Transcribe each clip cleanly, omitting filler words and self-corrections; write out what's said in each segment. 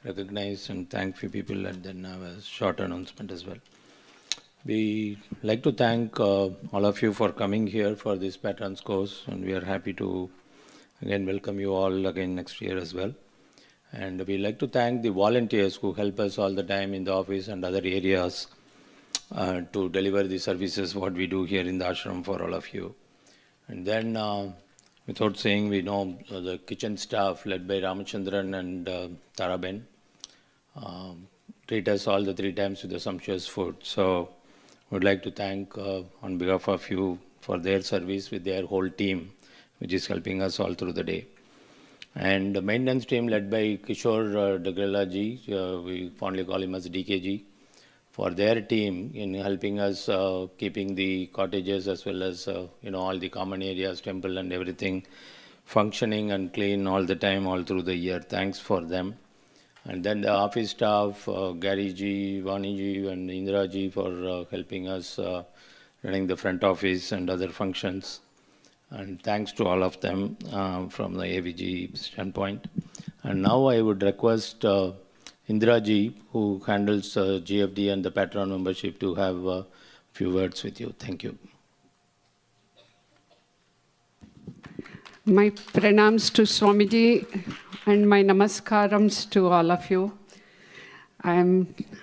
recognize and thank few people and then have a short announcement as well. We like to thank all of you for coming here for this Patrons course, and we are happy to again welcome you all again next year as well. And we like to thank the volunteers who help us all the time in the office and other areas to deliver the services what we do here in the ashram for all of you. And then without saying, we know the kitchen staff led by Ramachandran and Taraben treat us all the 3 times with the sumptuous food. So would like to thank on behalf of you for their service with their whole team, which is helping us all through the day. And the maintenance team led by Kishore Dagrela ji, we fondly call him as DKG, for their team in helping us keeping the cottages as well as all the common areas, temple and everything functioning and clean all the time, all through the year. Thanks for them. And then the office staff, Gary ji, Vani ji and Indra ji for helping us running the front office and other functions. And thanks to all of them from the AVG standpoint. And now I would request Indra ji, who handles GFD and the Patron membership, to have a few words with you. Thank you. My pranams to Swamiji and my namaskarams to all of you.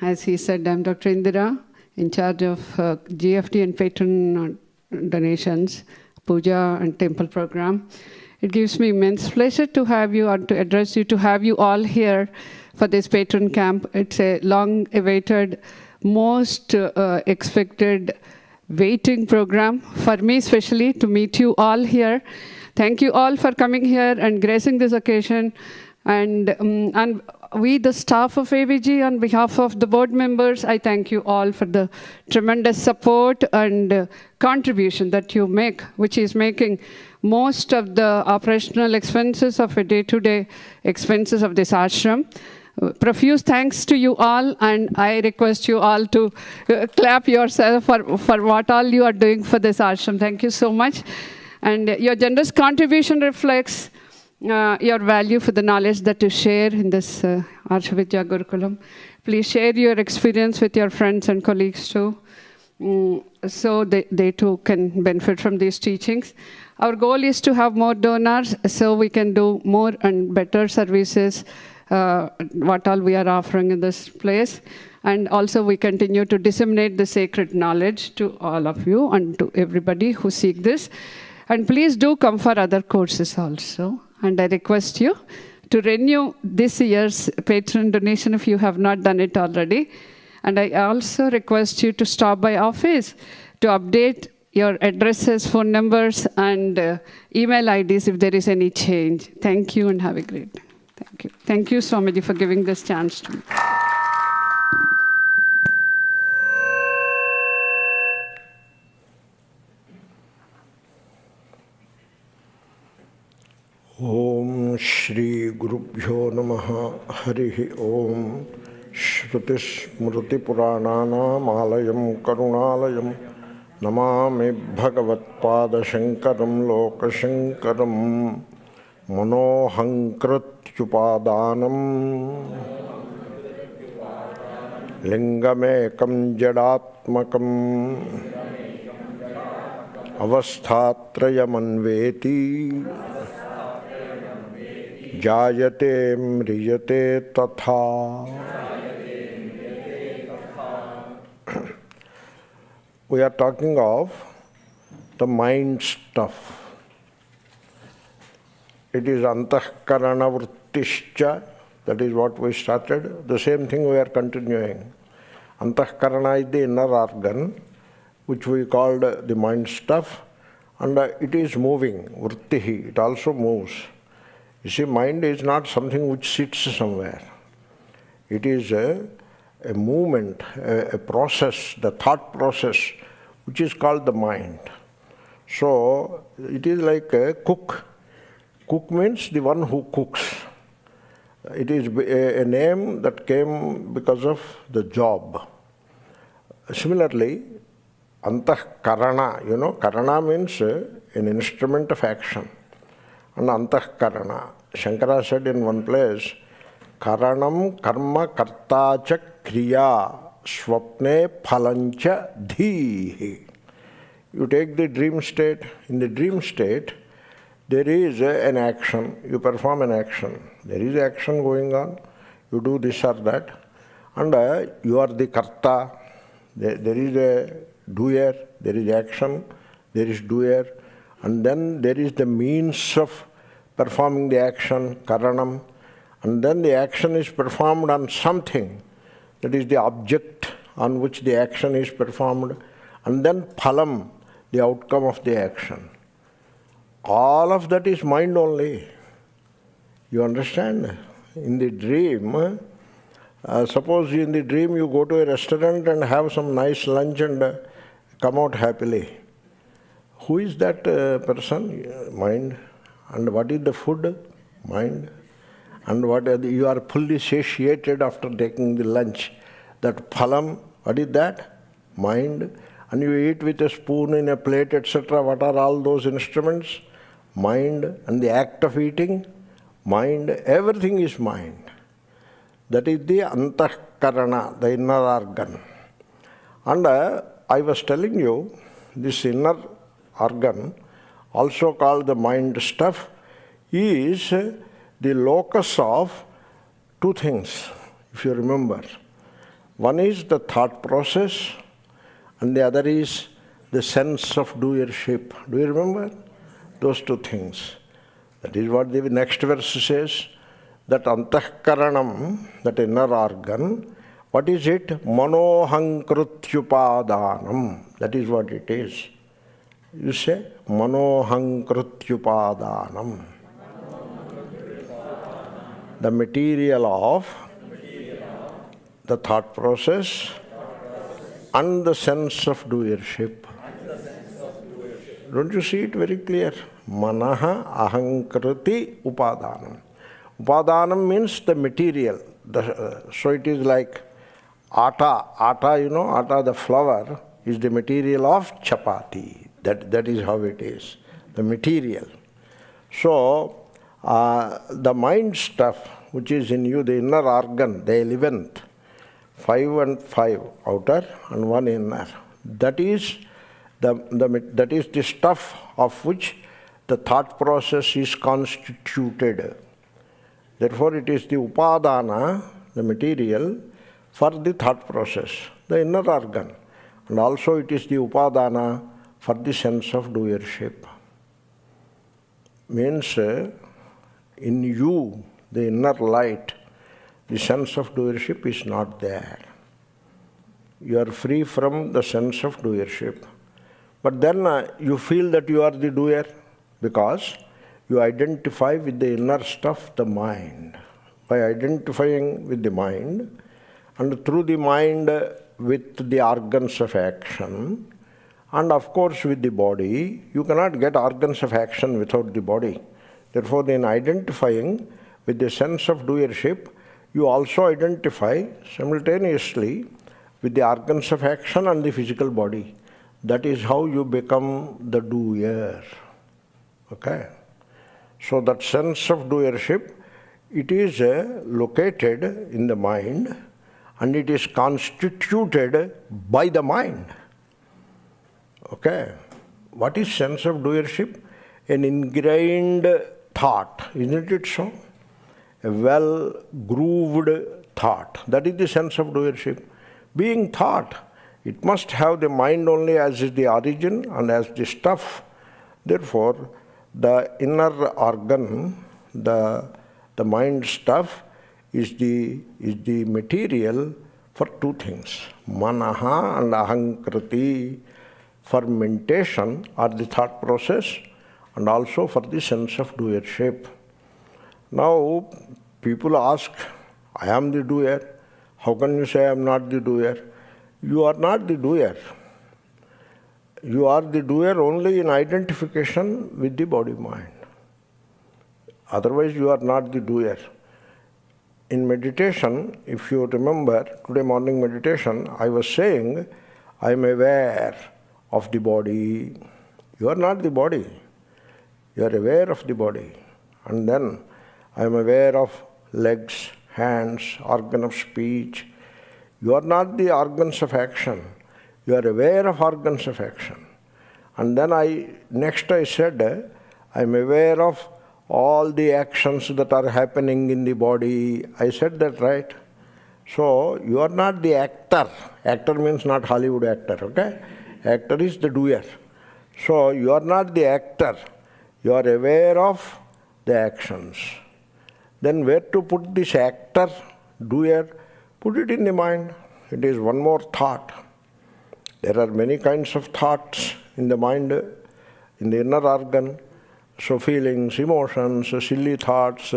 As he said, I'm Dr. Indira, in charge of GFD and patron donations, puja and temple program. It gives me immense pleasure to have you, or to address you, to have you all here for this patron camp. It's a long-awaited, most expected waiting program for me, especially to meet you all here. Thank you all for coming here and gracing this occasion. And we, the staff of AVG, on behalf of the board members, I thank you all for the tremendous support and contribution that you make, which is making most of the operational expenses of a day-to-day expenses of this ashram. Profuse thanks to you all, and I request you all to clap yourself for what all you are doing for this ashram. Thank you so much. And your generous contribution reflects your value for the knowledge that you share in this Arshavidya Gurukulam. Please share your experience with your friends and colleagues too, so they too can benefit from these teachings. Our goal is to have more donors so we can do more and better services, what all we are offering in this place. And also we continue to disseminate the sacred knowledge to all of you and to everybody who seek this. And please do come for other courses also. And I request you to renew this year's patron donation if you have not done it already. And I also request you to stop by office to update your addresses, phone numbers, and email IDs if there is any change. Thank you and have a great day. Thank you. Thank you, Swamiji, for giving this chance to me. Om Shri Gurubhyo Namaha Harihi Om Shruti Smriti Purananam Alayam Karunalayam Namami Bhagavat Pada Shankaram Loka Shankaram Manohankrityupadanam Lingamekam Jadatmakam Avasthatrayamanveti Jayate mriyate tatha. We are talking of the mind stuff. It is antahkarana vrittischa, that is what we started. The same thing we are continuing. Antahkarana is the inner organ, which we called the mind stuff, and it is moving, vrittihi, it also moves. You see, mind is not something which sits somewhere. It is a movement, a process, the thought process, which is called the mind. So, it is like a cook. Cook means the one who cooks. It is a name that came because of the job. Similarly, antahkarana, karana means an instrument of action. And antahkarana. Shankara said in one place, karanam karma kartacha kriya swapne phalancha dhihi. You take the dream state. In the dream state, there is an action. You perform an action. There is action going on. You do this or that. And you are the karta. There is a doer. There is action. There is doer. And then there is the means of performing the action, karanam. And then the action is performed on something. That is the object on which the action is performed. And then phalam, the outcome of the action. All of that is mind only. You understand? In the dream, suppose in the dream you go to a restaurant and have some nice lunch and come out happily. Who is that person? Mind. And what is the food? Mind. And you are fully satiated after taking the lunch. That phalam, what is that? Mind. And you eat with a spoon in a plate, etc. What are all those instruments? Mind. And the act of eating? Mind. Everything is mind. That is the antahkarana, the inner organ. And I was telling you, this inner organ, also called the mind stuff, is the locus of two things, if you remember. One is the thought process, and the other is the sense of doership. Do you remember? Those two things. That is what the next verse says, that antahkaranam, that inner organ, what is it? Manohankrutyupadanam. That is what it is. You say, manohankrutyupadanam. The material of the thought process and the sense of doership. Don't you see it very clear? Manaha ahankriti upadanam. Upadanam means the material. So it is like atta. Atta, you know, atta, the flour, is the material of chapati. That is how it is, the material. So, the mind stuff, which is in you, the inner organ, the 11th, 5 and 5 outer and 1 inner, that is the stuff of which the thought process is constituted. Therefore, it is the upadana, the material, for the thought process, the inner organ. And also it is the upadana for the sense of doership. Means in you, the inner light, the sense of doership is not there. You are free from the sense of doership. But then you feel that you are the doer because you identify with the inner stuff, the mind. By identifying with the mind and through the mind with the organs of action, and of course with the body, you cannot get organs of action without the body. Therefore, in identifying with the sense of doership, you also identify simultaneously with the organs of action and the physical body. That is how you become the doer. Okay? So that sense of doership, it is located in the mind and it is constituted by the mind. Okay? What is sense of doership? An ingrained thought, isn't it so? A well-grooved thought. That is the sense of doership. Being thought, it must have the mind only as is the origin and as the stuff. Therefore, the inner organ, the mind stuff, is the material for two things. Manaha and ahankriti, fermentation or the thought process, and also for the sense of doership. Now, people ask, I am the doer. How can you say I am not the doer? You are not the doer. You are the doer only in identification with the body-mind. Otherwise, you are not the doer. In meditation, if you remember, today morning meditation, I was saying, I am aware of the body. You are not the body. You are aware of the body. And then I am aware of legs, hands, organ of speech. You are not the organs of action. You are aware of organs of action. And then I said, I'm aware of all the actions that are happening in the body. I said that, right? So, you are not the actor. Actor means not Hollywood actor, okay? Actor is the doer. So, you are not the actor. You are aware of the actions. Then where to put this actor, doer? Put it in the mind. It is one more thought. There are many kinds of thoughts in the mind, in the inner organ. So feelings, emotions, silly thoughts,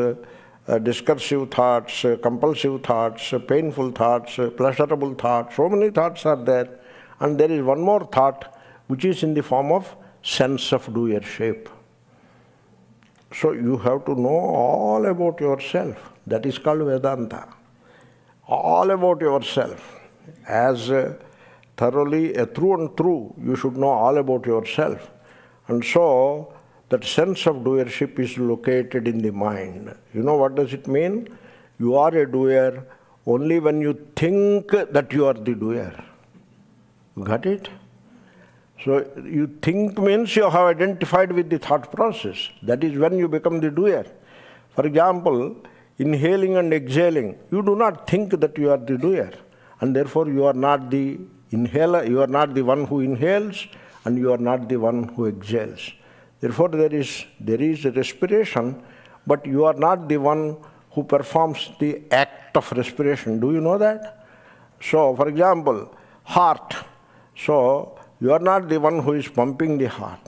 discursive thoughts, compulsive thoughts, painful thoughts, pleasurable thoughts. So many thoughts are there. And there is one more thought which is in the form of sense of doership. So you have to know all about yourself. That is called Vedanta. All about yourself. As thoroughly, through and through, you should know all about yourself. And so, that sense of doership is located in the mind. You know what does it mean? You are a doer only when you think that you are the doer. You got it? So, you think means you have identified with the thought process. That is when you become the doer. For example, inhaling and exhaling, you do not think that you are the doer. And therefore, you are not the inhaler, you are not the one who inhales, and you are not the one who exhales. Therefore, there is a respiration, but you are not the one who performs the act of respiration. Do you know that? So, for example, heart. So, you are not the one who is pumping the heart.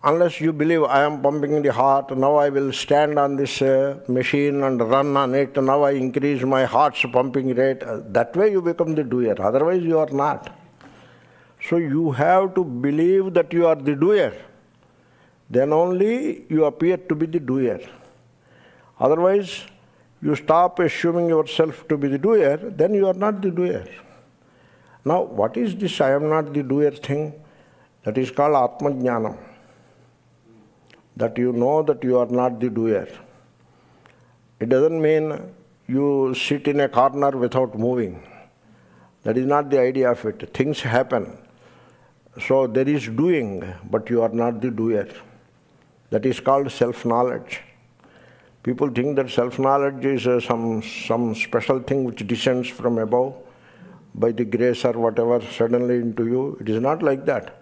Unless you believe, I am pumping the heart, now I will stand on this machine and run on it, now I increase my heart's pumping rate. That way you become the doer, otherwise you are not. So you have to believe that you are the doer. Then only you appear to be the doer. Otherwise, you stop assuming yourself to be the doer, then you are not the doer. Now, what is this I am not the doer thing? That is called Atma-jnanam. That you know that you are not the doer. It doesn't mean you sit in a corner without moving. That is not the idea of it. Things happen. So there is doing, but you are not the doer. That is called self-knowledge. People think that self-knowledge is some special thing which descends from above by the grace or whatever suddenly into you. It is not like that.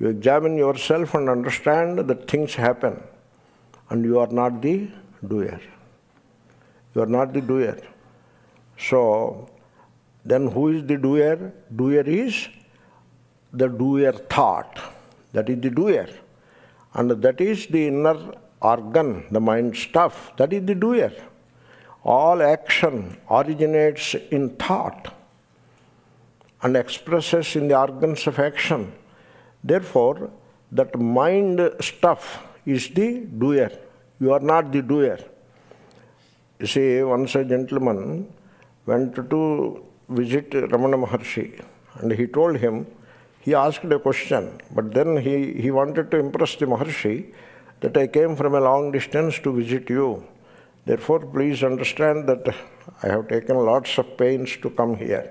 You examine yourself and understand that things happen, and you are not the doer. You are not the doer. So, then who is the doer? Doer is the doer thought. That is the doer. And that is the inner organ, the mind stuff. That is the doer. All action originates in thought and expresses in the organs of action. Therefore, that mind stuff is the doer. You are not the doer. You see, once a gentleman went to visit Ramana Maharshi, and he told him, he asked a question, but then he wanted to impress the Maharshi that I came from a long distance to visit you. Therefore, please understand that I have taken lots of pains to come here.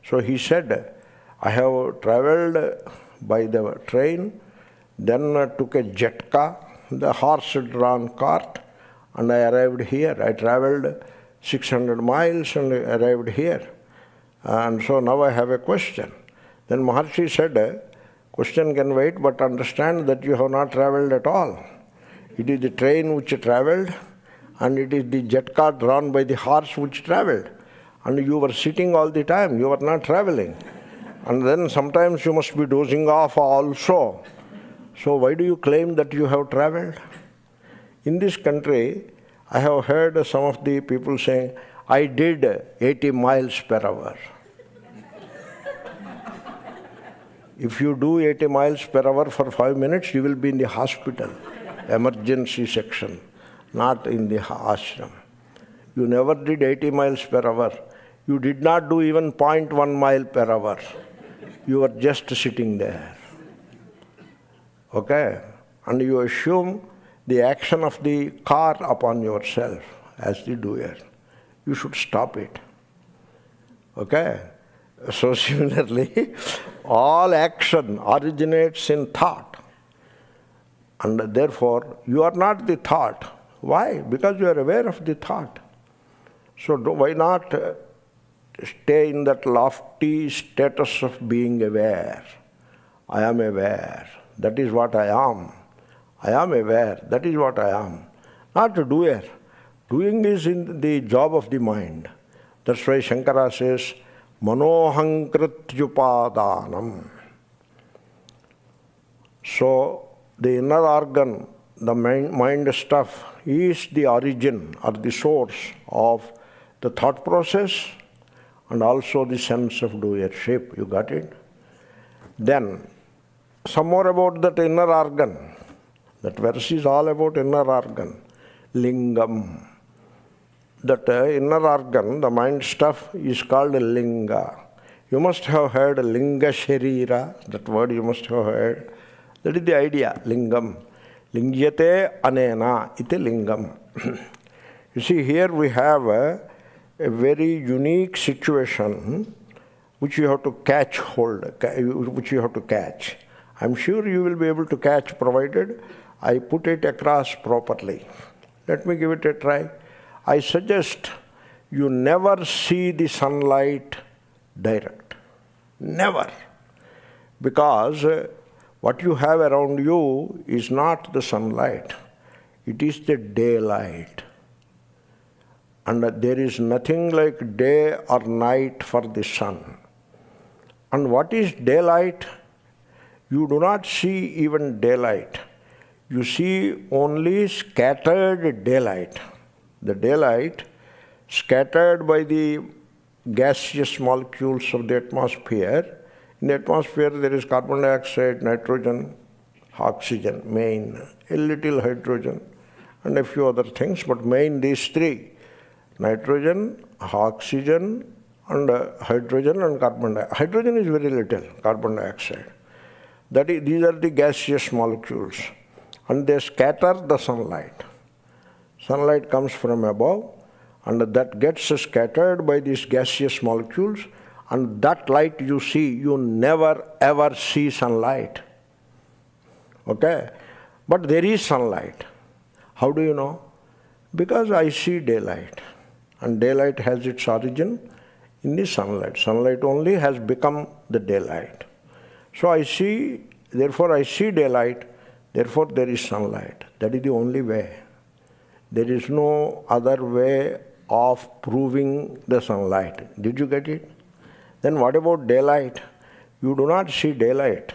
So he said, I have traveled by the train, then took a jet car, the horse-drawn cart, and I arrived here. I traveled 600 miles and arrived here. And so now I have a question. Then Maharshi said, question can wait, but understand that you have not traveled at all. It is the train which traveled, and it is the jet car drawn by the horse which traveled. And you were sitting all the time, you were not traveling. And then sometimes you must be dozing off also. So why do you claim that you have traveled? In this country, I have heard some of the people saying, I did 80 miles per hour. If you do 80 miles per hour for 5 minutes, you will be in the hospital, emergency section, not in the ashram. You never did 80 miles per hour. You did not do even 0.1 mile per hour. You were just sitting there. Okay? And you assume the action of the car upon yourself. as the doer. You should stop it. Okay? So similarly, all action originates in thought. And therefore, you are not the thought. Why? Because you are aware of the thought. So why not stay in that lofty status of being aware? I am aware. That is what I am. I am aware. That is what I am. Not a doer. Doing is in the job of the mind. That's why Shankara says, Manohankrityupadanam. So, the inner organ, the mind stuff, is the origin or the source of the thought process and also the sense of doership. You got it? Then, some more about that inner organ. That verse is all about inner organ. Lingam. That inner organ, the mind stuff, is called linga. You must have heard linga sharira. That word you must have heard. That is the idea, lingam. Lingyate anena iti lingam. You see, here we have a very unique situation which you have to catch hold, which you have to catch. I'm sure you will be able to catch, provided I put it across properly. Let me give it a try. I suggest you never see the sunlight direct. Never. Because what you have around you is not the sunlight. It is the daylight. And there is nothing like day or night for the sun. And what is daylight? You do not see even daylight. You see only scattered daylight. The daylight scattered by the gaseous molecules of the atmosphere. In the atmosphere there is carbon dioxide, nitrogen, oxygen, main, a little hydrogen, and a few other things, but main these three: nitrogen, oxygen, and hydrogen and carbon dioxide. Hydrogen is very little, carbon dioxide. These are the gaseous molecules, and they scatter the sunlight. Sunlight comes from above, and that gets scattered by these gaseous molecules, and that light you see, you never ever see sunlight. Okay? But there is sunlight. How do you know? Because I see daylight, and daylight has its origin in the sunlight. Sunlight only has become the daylight. So I see, therefore I see daylight, therefore there is sunlight. That is the only way. There is no other way of proving the sunlight. Did you get it? Then what about daylight? You do not see daylight.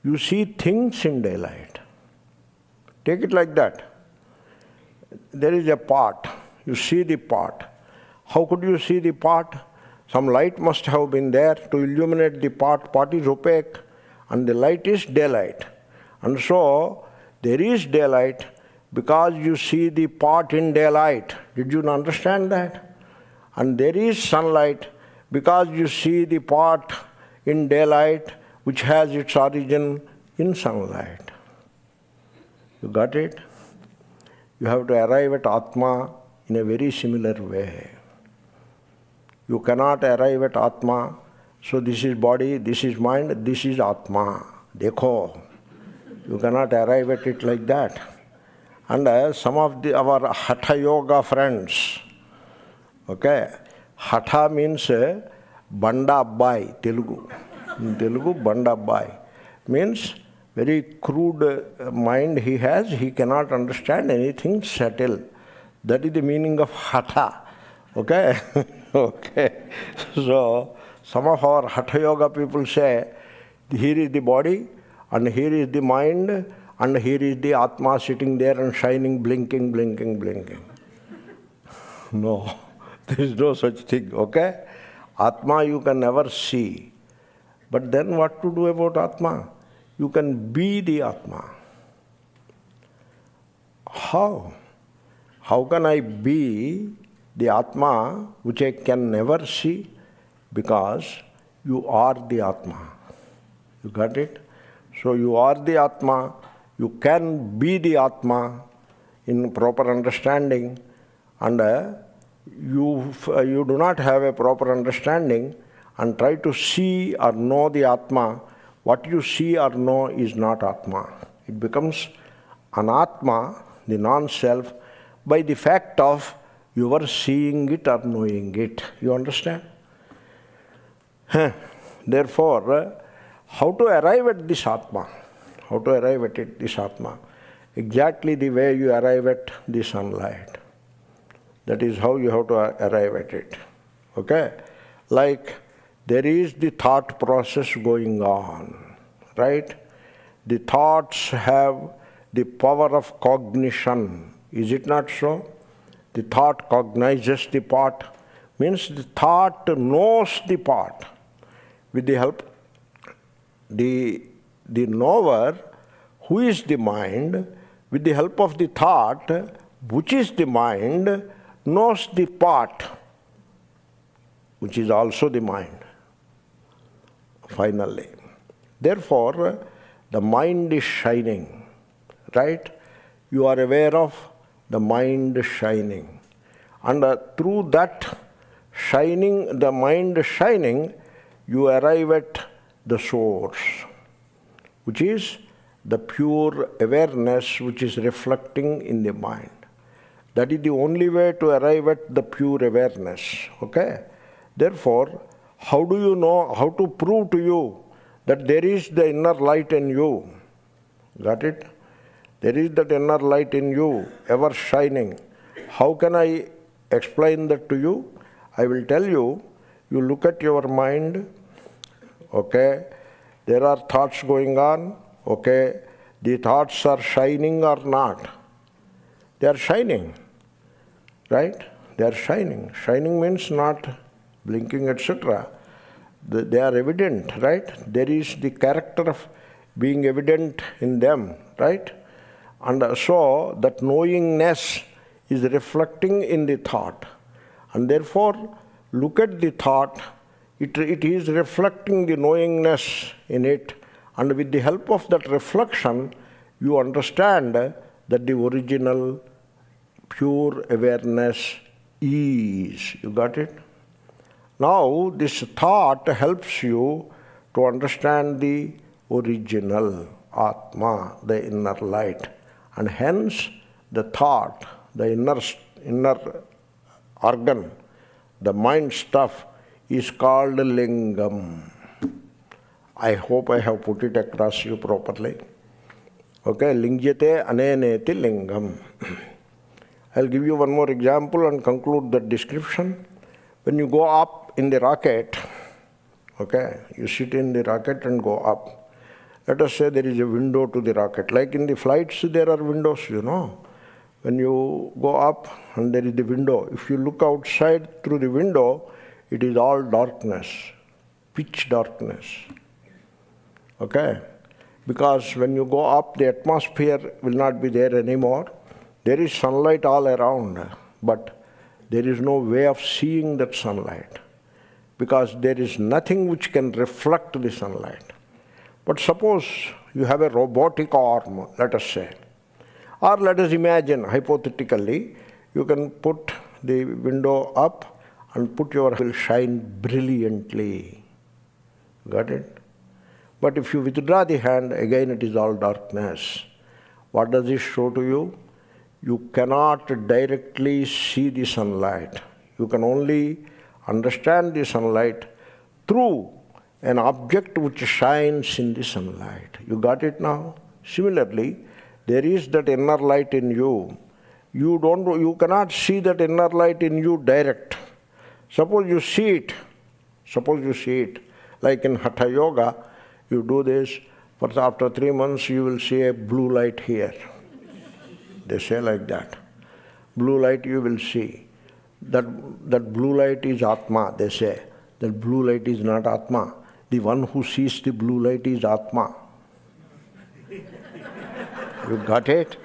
You see things in daylight. Take it like that. There is a pot. You see the pot. How could you see the pot? Some light must have been there to illuminate the pot. Pot is opaque, and the light is daylight. And so, there is daylight because you see the pot in daylight. Did you understand that? And there is sunlight because you see the pot in daylight, which has its origin in sunlight. You got it? You have to arrive at Atma in a very similar way. You cannot arrive at Atma, so this is body, this is mind, this is Atma. Dekho. You cannot arrive at it like that. And some of our Hatha Yoga friends, okay, Hatha means Banda Abbai, Telugu. In Telugu, Banda Abbai means very crude mind he has, he cannot understand anything subtle. That is the meaning of Hatha. Okay? Okay. So, some of our Hatha Yoga people say, here is the body, and here is the mind, and here is the Atma sitting there and shining, blinking, blinking, blinking. No, there is no such thing, okay? Atma you can never see. But then what to do about Atma? You can be the Atma. How? How can I be the Atma which I can never see? Because you are the Atma. You got it? So you are the Atma. You can be the Atma in proper understanding, and you do not have a proper understanding and try to see or know the Atma, what you see or know is not Atma. It becomes Anatma, the non-self, by the fact of your seeing it or knowing it. You understand? Therefore, how to arrive at this Atma? How to arrive at it, this Atma? Exactly the way you arrive at the sunlight. That is how you have to arrive at it. Okay? Like there is the thought process going on, right? The thoughts have the power of cognition. Is it not so? The thought cognizes the part, means the thought knows the part. With the help, the knower, who is the mind, with the help of the thought, which is the mind, knows the part, which is also the mind, finally. Therefore, the mind is shining, right? You are aware of the mind shining. And through that shining, the mind shining, you arrive at the source, which is the pure awareness which is reflecting in the mind. That is the only way to arrive at the pure awareness. Okay? Therefore, how do you know, how to prove to you that there is the inner light in you? Got it? There is that inner light in you, ever shining. How can I explain that to you? I will tell you, you look at your mind, okay? There are thoughts going on, okay? The thoughts are shining or not? They are shining, right? They are shining. Shining means not blinking, etc. They are evident, right? There is the character of being evident in them, right? And so that knowingness is reflecting in the thought. And therefore, look at the thought, it is reflecting the knowingness in it. And with the help of that reflection, you understand that the original pure awareness is. You got it? Now, this thought helps you to understand the original Atma, the inner light. And hence, the thought, the inner organ, the mind stuff, is called lingam. I hope I have put it across you properly. Okay, lingyate aneneti lingam. I'll give you one more example and conclude the description. When you go up in the rocket, okay, you sit in the rocket and go up. Let us say there is a window to the rocket. Like in the flights, there are windows, you know. When you go up and there is the window, if you look outside through the window, it is all darkness, pitch darkness. Okay? Because when you go up, the atmosphere will not be there anymore. There is sunlight all around, but there is no way of seeing that sunlight, because there is nothing which can reflect the sunlight. But suppose you have a robotic arm, let us say, or let us imagine, hypothetically, you can put the window up and put your will shine brilliantly. Got it? But if you withdraw the hand, again it is all darkness. What does this show to you? You cannot directly see the sunlight. You can only understand the sunlight through an object which shines in the sunlight. You got it now? Similarly, there is that inner light in you. You cannot see that inner light in you direct. Suppose you see it. Like in Hatha Yoga, you do this, but after 3 months you will see a blue light here. They say like that. Blue light you will see. That blue light is Atma, they say. That blue light is not Atma. The one who sees the blue light is Atma. You got it?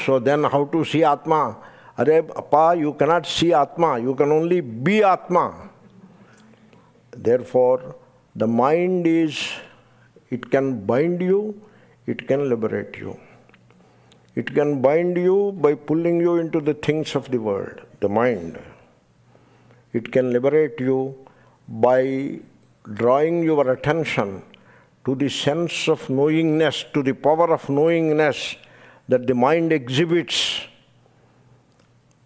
So then how to see Atma? Are Appa, you cannot see Atma. You can only be Atma. Therefore, the mind it can bind you, it can liberate you. It can bind you by pulling you into the things of the world, the mind. It can liberate you by drawing your attention to the sense of knowingness, to the power of knowingness that the mind exhibits.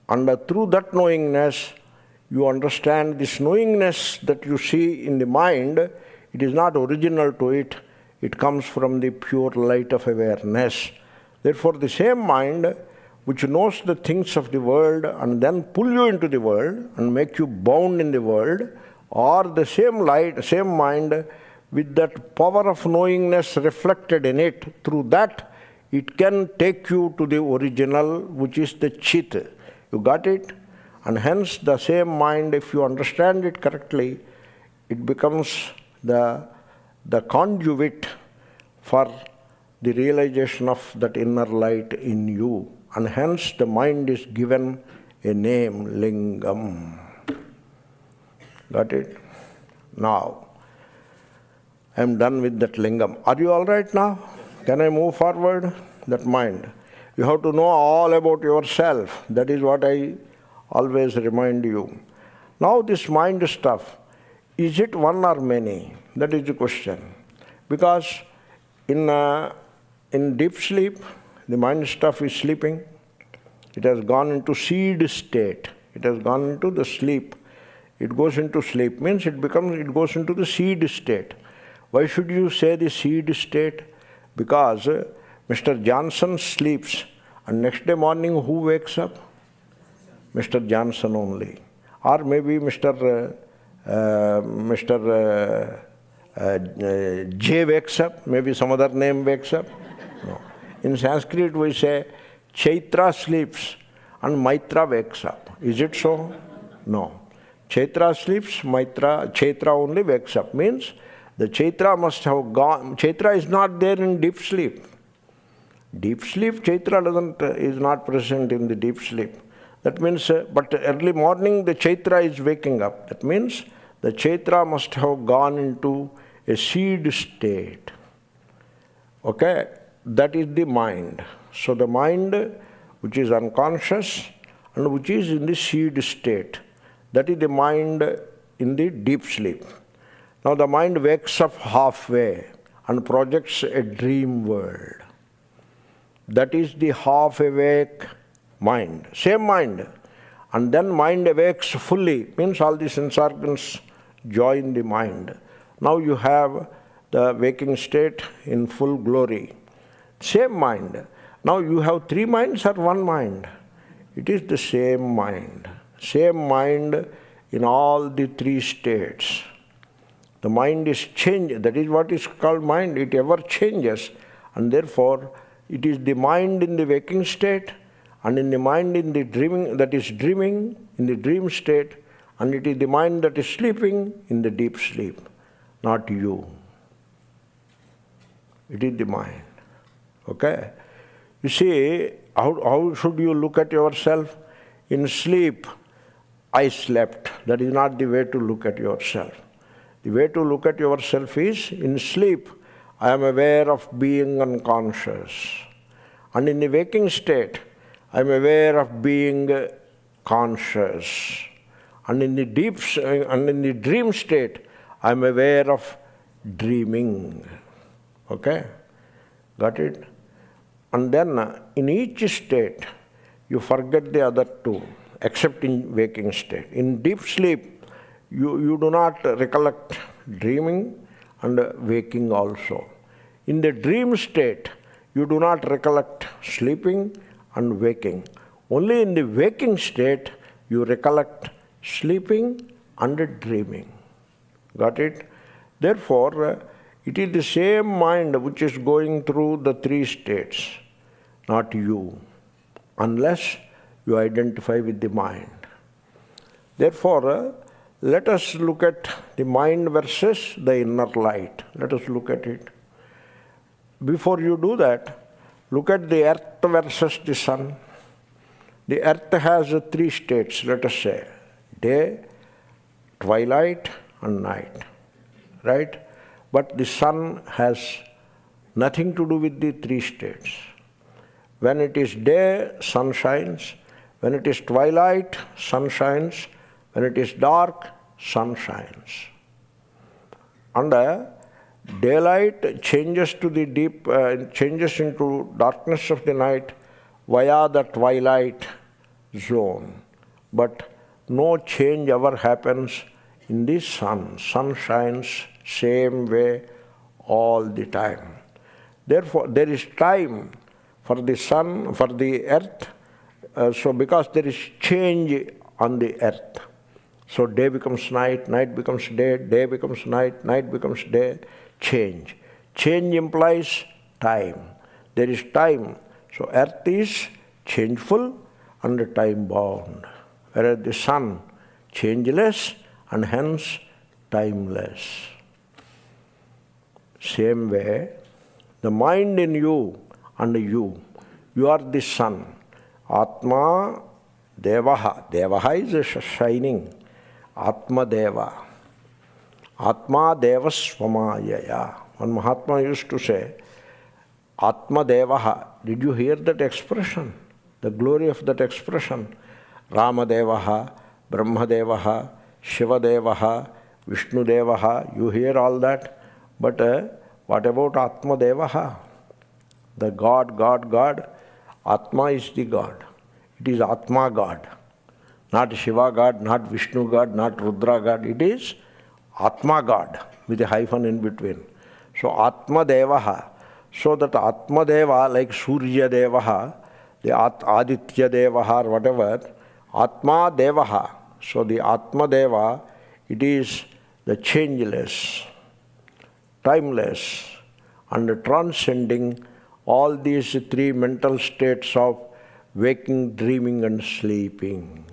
And through that knowingness, you understand this knowingness that you see in the mind, it is not original to it. It comes from the pure light of awareness. Therefore, the same mind which knows the things of the world and then pull you into the world and make you bound in the world, or the same light, same mind with that power of knowingness reflected in it, through that it can take you to the original, which is the Chit. You got it? And hence the same mind, if you understand it correctly, it becomes the conduit for the realization of that inner light in you. And hence the mind is given a name, Lingam. Got it? Now, I am done with that Lingam. Are you all right now? Can I move forward? That mind. You have to know all about yourself. That is what I always remind you. Now this mind stuff, is it one or many? That is the question. Because in deep sleep, the mind stuff is sleeping. It has gone into seed state. It has gone into the sleep. It goes into sleep, means it goes into the seed state. Why should you say the seed state? Because Mr. Johnson sleeps, and next day morning who wakes up? Mr. Johnson only. Or maybe Mr. J wakes up, maybe some other name wakes up. No. In Sanskrit we say, Chaitra sleeps and Maitra wakes up. Is it so? No. Chaitra sleeps, Chaitra only wakes up. Means the Chaitra must have gone. Chaitra is not there in deep sleep. Deep sleep, Chaitra is not present in the deep sleep. That means, but early morning the Chaitra is waking up. That means the Chaitra must have gone into a seed state. Okay? That is the mind. So the mind which is unconscious and which is in the seed state, that is the mind in the deep sleep. Now the mind wakes up halfway and projects a dream world. That is the half-awake mind. Same mind. And then mind awakes fully, means all the sense organs join the mind. Now you have the waking state in full glory. Same mind. Now you have three minds or one mind? It is the same mind. Same mind in all the three states. The mind is changed. That is what is called mind. It ever changes. And therefore, it is the mind in the waking state and in the mind in the dreaming, that is dreaming in the dream state, and it is the mind that is sleeping in the deep sleep, not you. It is the mind. Okay? You see, how should you look at yourself? In sleep, I slept. That is not the way to look at yourself. The way to look at yourself is, in sleep, I am aware of being unconscious. And in the waking state, I am aware of being conscious. And in the dream state, I am aware of dreaming. Okay? Got it? And then in each state, you forget the other two, except in waking state. In deep sleep, you do not recollect dreaming and waking also. In the dream state, you do not recollect sleeping and waking. Only in the waking state, you recollect sleeping and dreaming. Got it? Therefore, it is the same mind which is going through the three states, not you, unless you identify with the mind. Therefore, let us look at the mind versus the inner light. Let us look at it. Before you do that, look at the earth versus the sun. The earth has three states, let us say, day, twilight, and night, right? But the sun has nothing to do with the three states. When it is day, sun shines. When it is twilight, sun shines. When it is dark, sun shines. And daylight changes to the deep, changes into darkness of the night via the twilight zone. But no change ever happens in the sun. Sun shines same way all the time. Therefore, there is time for the sun, for the earth. So because there is change on the earth. So day becomes night, night becomes day, day becomes night, night becomes day. Change. Change implies time. There is time. So earth is changeful and time bound. Whereas the sun, changeless and hence timeless. Same way, the mind in you and you are the sun. Atma Devaha. Devaha is shining. Atma Deva. Atma Deva Swamayaya. One Mahatma used to say, Atma Devaha. Did you hear that expression? The glory of that expression. Rama Devaha, Brahma Devaha, Shiva Devaha, Vishnu Devaha. You hear all that. But what about Atma Devaha? The God, God, God. Atma is the God. It is Atma God. Not Shiva God, not Vishnu God, not Rudra God. It is Atma God with a hyphen in between. So Atma Devaha. So that Atma Deva, like Surya Devaha, the Aditya Devaha or whatever, Atma Devaha. So the Atma Deva, it is the changeless, timeless, and transcending all these three mental states of waking, dreaming, and sleeping.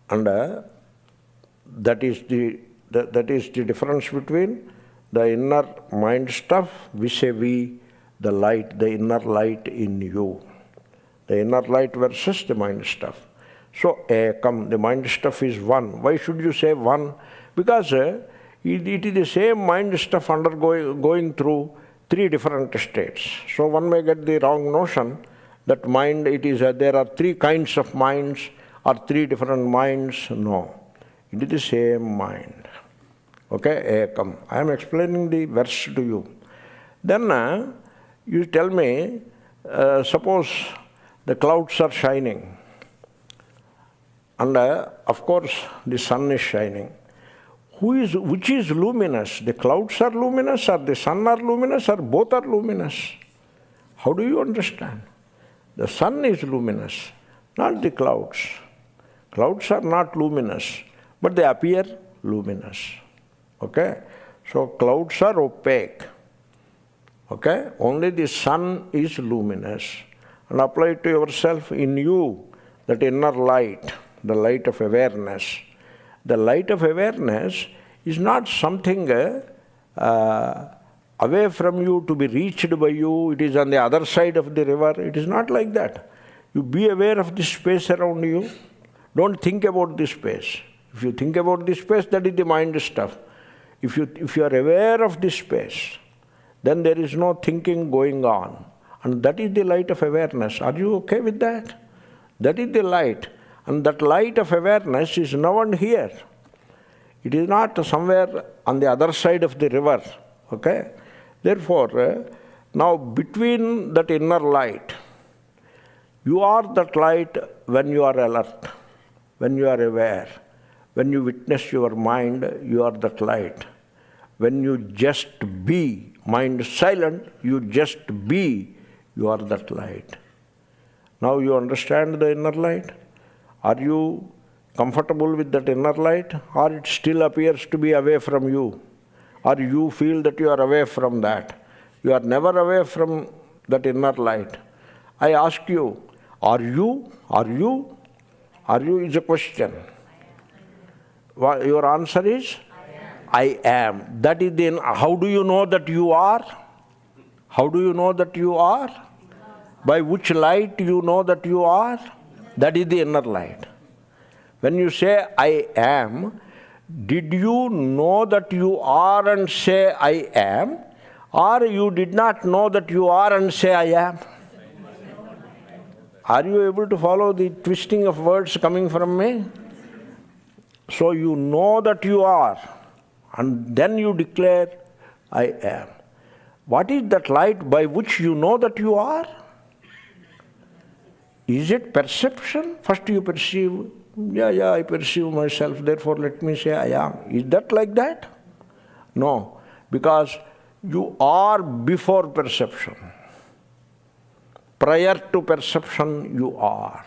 And that is the difference between the inner mind stuff vis-a-vis the light, the inner light in you. The inner light versus the mind stuff. So, ekam, the mind stuff is one. Why should you say one? Because it is the same mind stuff going through three different states. So one may get the wrong notion that mind, it is there are three kinds of minds or three different minds. No, it is the same mind. Okay, ekam. I am explaining the verse to you. Then you tell me, suppose the clouds are shining, and of course the sun is shining. Which is luminous? The clouds are luminous, or the sun are luminous, or both are luminous? How do you understand? The sun is luminous, not the clouds. Clouds are not luminous, but they appear luminous. Okay? So clouds are opaque. Okay? Only the sun is luminous. And apply it to yourself in you, that inner light, the light of awareness. The light of awareness is not something away from you to be reached by you. It is on the other side of the river. It is not like that. You be aware of the space around you. Don't think about the space. If you think about the space, that is the mind stuff. If you are aware of the space, then there is no thinking going on. And that is the light of awareness. Are you okay with that? That is the light. And that light of awareness is now and here. It is not somewhere on the other side of the river. Okay? Therefore, now between that inner light, you are that light when you are alert, when you are aware. When you witness your mind, you are that light. When you just be, mind silent, you just be, you are that light. Now you understand the inner light? Are you comfortable with that inner light, or it still appears to be away from you? Or you feel that you are away from that? You are never away from that inner light. I ask you, are you? Are you? Are you is a question. Your answer is? I am. That is the, how do you know that you are? How do you know that you are? By which light you know that you are? That is the inner light. When you say, I am, did you know that you are and say, I am? Or you did not know that you are and say, I am? Are you able to follow the twisting of words coming from me? So you know that you are, and then you declare, I am. What is that light by which you know that you are? Is it perception? First you perceive, I perceive myself, therefore let me say I am. Is that like that? No, because you are before perception. Prior to perception, you are.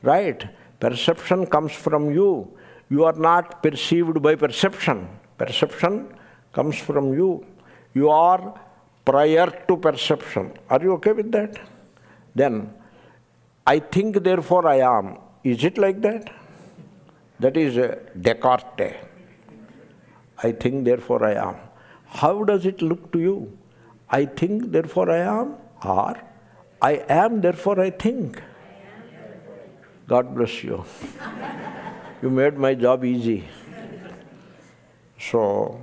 Right? Perception comes from you. You are not perceived by perception. Perception comes from you. You are prior to perception. Are you okay with that? Then, I think, therefore I am. Is it like that? That is Descartes. I think, therefore I am. How does it look to you? I think, therefore I am, or I am, therefore I think. God bless you. You made my job easy. So,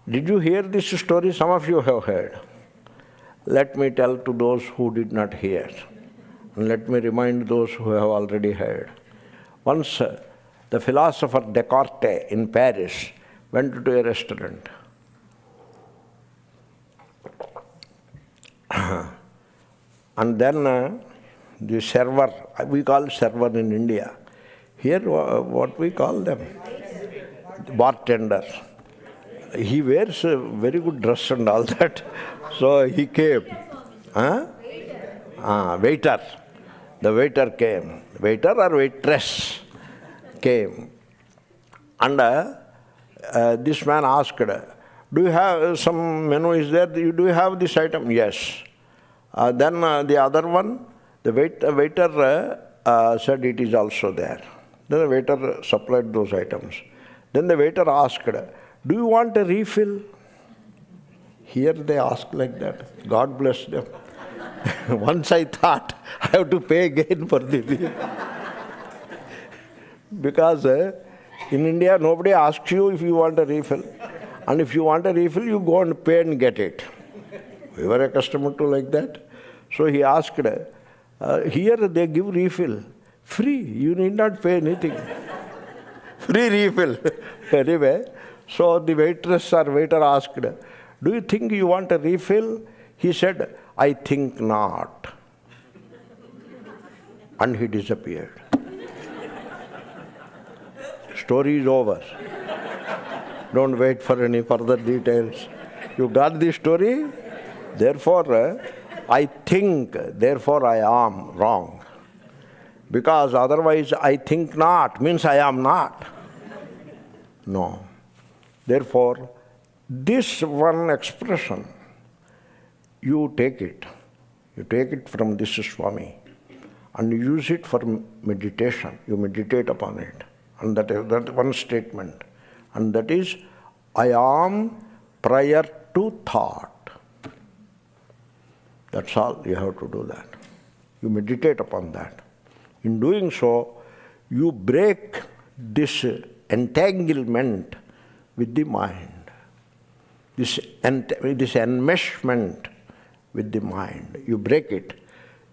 did you hear this story? Some of you have heard. Let me tell to those who did not hear. And let me remind those who have already heard. Once the philosopher Descartes in Paris went to a restaurant. And then the server, we call server in India. Here, what we call them? Bartender. He wears a very good dress and all that. So he came. Waiter. The waiter came. Waiter or waitress came. And this man asked, do you have some menu is there? Do you have this item? Yes. Then the other one, the waiter said it is also there. Then the waiter supplied those items. Then the waiter asked, do you want a refill? Here they ask like that. God bless them. Once I thought I have to pay again for the refill. Because in India nobody asks you if you want a refill. And if you want a refill, you go and pay and get it. We were accustomed to like that. So he asked, here they give refill. Free, you need not pay anything. Free refill. Anyway, so the waitress or waiter asked, do you think you want a refill? He said, I think not. And he disappeared. Story is over. Don't wait for any further details. You got the story? Therefore, I think, therefore I am wrong. Because otherwise I think not means I am not. No. Therefore, this one expression, you take it. You take it from this Swami and use it for meditation. You meditate upon it. And that is that one statement. And that is, I am prior to thought. That's all. You have to do that. You meditate upon that. In doing so, you break this entanglement with the mind, this enmeshment with the mind. You break it.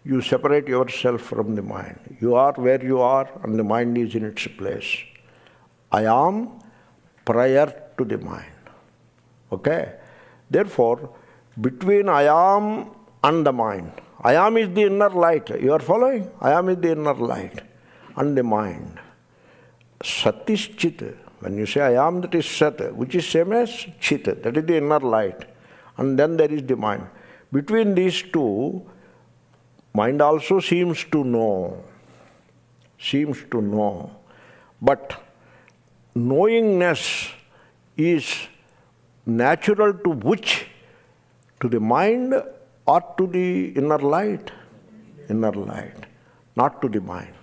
You separate yourself from the mind. You are where you are and the mind is in its place. I am prior to the mind. Okay? Therefore, between I am and the mind, I am is the inner light. You are following? I am is the inner light and the mind. Sat is Chit. When you say I am, that is Sat, which is same as Chit. That is the inner light. And then there is the mind. Between these two, mind also seems to know. Seems to know. But knowingness is natural to which? To the mind or to the inner light? Inner light, not to the mind.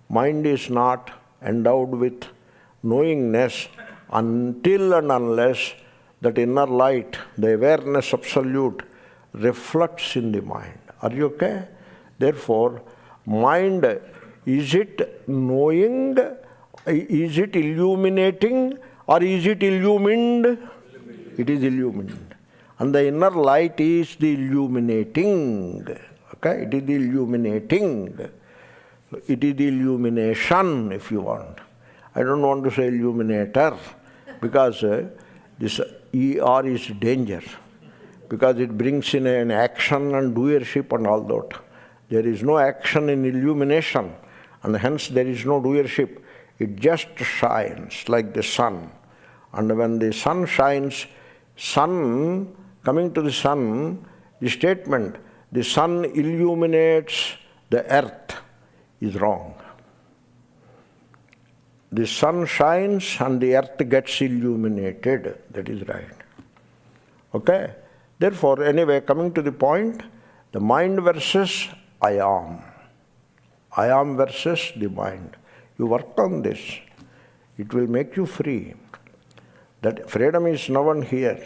Mind is not endowed with knowingness until and unless that inner light, the awareness absolute, reflects in the mind. Are you okay? Therefore, mind, is it knowing, is it illuminating, or is it illumined? It is illumined. And the inner light is the illuminating. Okay? It is the illuminating. It is the illumination, if you want. I don't want to say illuminator, because this ER is danger, because it brings in an action and doership and all that. There is no action in illumination, and hence there is no doership. It just shines like the sun. And when the sun shines, coming to the sun, the statement, the sun illuminates the earth, is wrong. The sun shines and the earth gets illuminated. That is right. Okay? Therefore, anyway, coming to the point, the mind versus I am. I am versus the mind. You work on this. It will make you free. That freedom is now and here.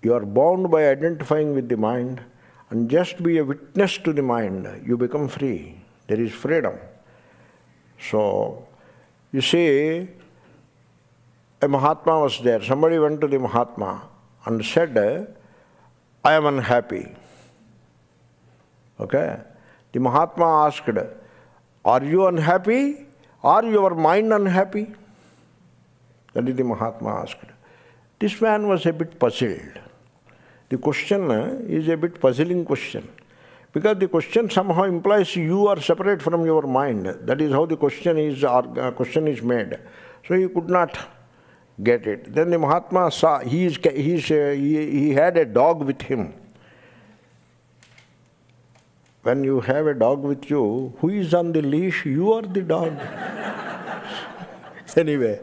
You are bound by identifying with the mind, and just be a witness to the mind. You become free. There is freedom. So, you see, a Mahatma was there. Somebody went to the Mahatma and said, I am unhappy. Okay? The Mahatma asked, are you unhappy? Are your mind unhappy? That is the Mahatma asked. This man was a bit puzzled. The question is a bit puzzling question. Because the question somehow implies you are separate from your mind. That is how the question is made. So he could not get it. Then the Mahatma saw, he had a dog with him. When you have a dog with you, who is on the leash? You or the dog? Anyway,